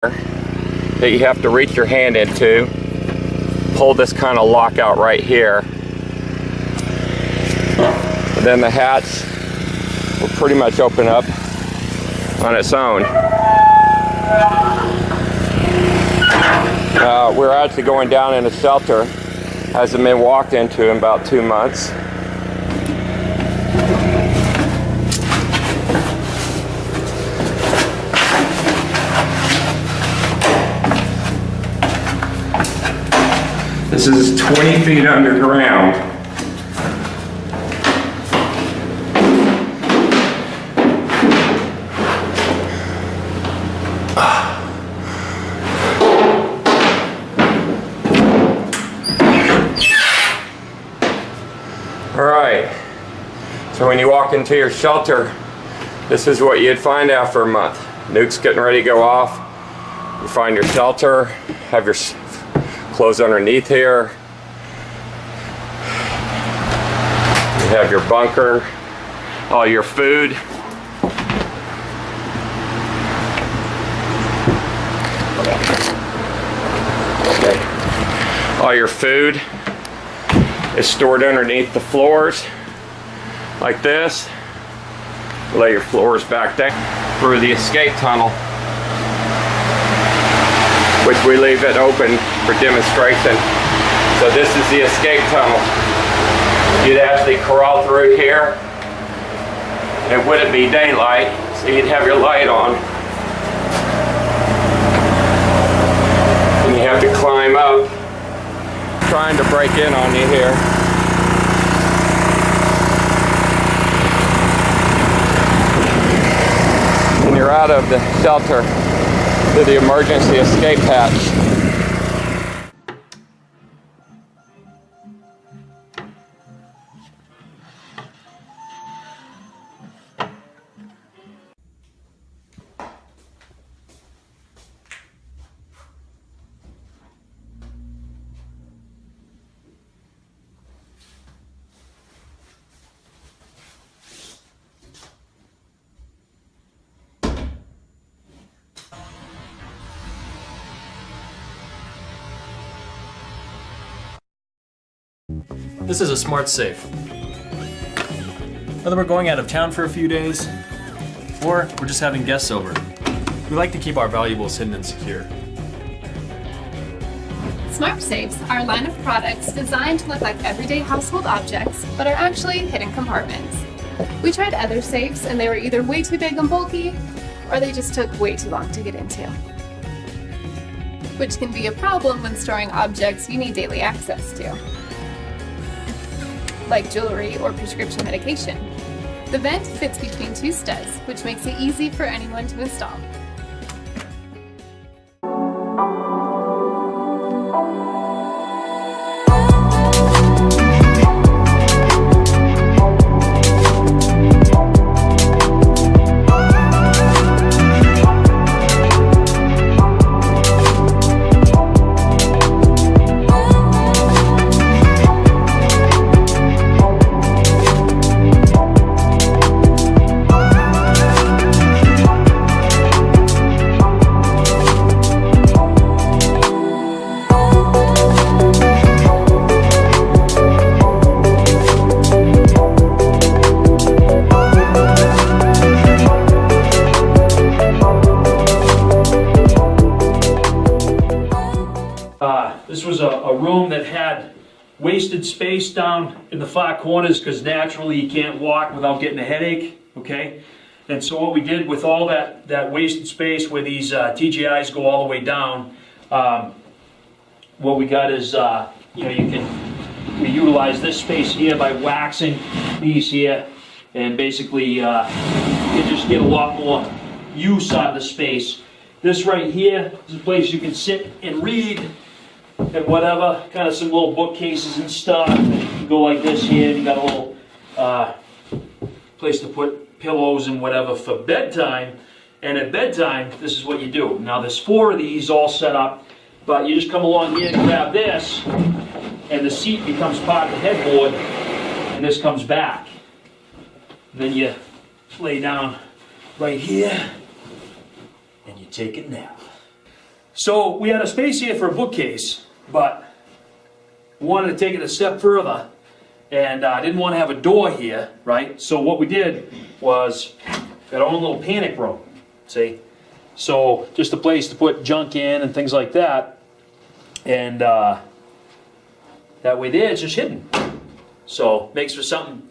that you have to reach your hand into. Pull this kind of lock out right here. And then the hatch will pretty much open up on its own. We're actually going down in a shelter. Hasn't been walked into in about 2 months. This is 20 feet underground. All right, so when you walk into your shelter, this is what you'd find after a month. Nuke's getting ready to go off. You find your shelter, have your clothes underneath here. You have your bunker, all your food. Okay. All your food is stored underneath the floors like this. Lay your floors back down through the escape tunnel, which we leave it open for demonstration. So this is the escape tunnel. You'd actually crawl through here. It wouldn't be daylight, so you'd have your light on. And you have to climb up. Trying to break in on you here. And you're out of the shelter to the emergency escape hatch. This is a smart safe. Whether we're going out of town for a few days, or we're just having guests over, we like to keep our valuables hidden and secure. Smart safes are a line of products designed to look like everyday household objects, but are actually hidden compartments. We tried other safes and they were either way too big and bulky, or they just took way too long to get into. Which can be a problem when storing objects you need daily access to, like jewelry or prescription medication. The vent fits between two studs, which makes it easy for anyone to install. This was a room that had wasted space down in the far corners because naturally you can't walk without getting a headache, okay? And so what we did with all that wasted space where these TGIs go all the way down, what we got is, we utilize this space here by waxing these here, and basically you just get a lot more use out of the space. This right here is a place you can sit and read and whatever, kind of some little bookcases and stuff. You go like this here, and you got a little place to put pillows and whatever for bedtime. And at bedtime, this is what you do. Now there's 4 of these all set up, but you just come along here and grab this, and the seat becomes part of the headboard, and this comes back. And then you lay down right here, and you take a nap. So we had a space here for a bookcase, but wanted to take it a step further, and I didn't want to have a door here, right? So what we did was got our own little panic room, see? So just a place to put junk in and things like that, and that way there it's just hidden. So makes for something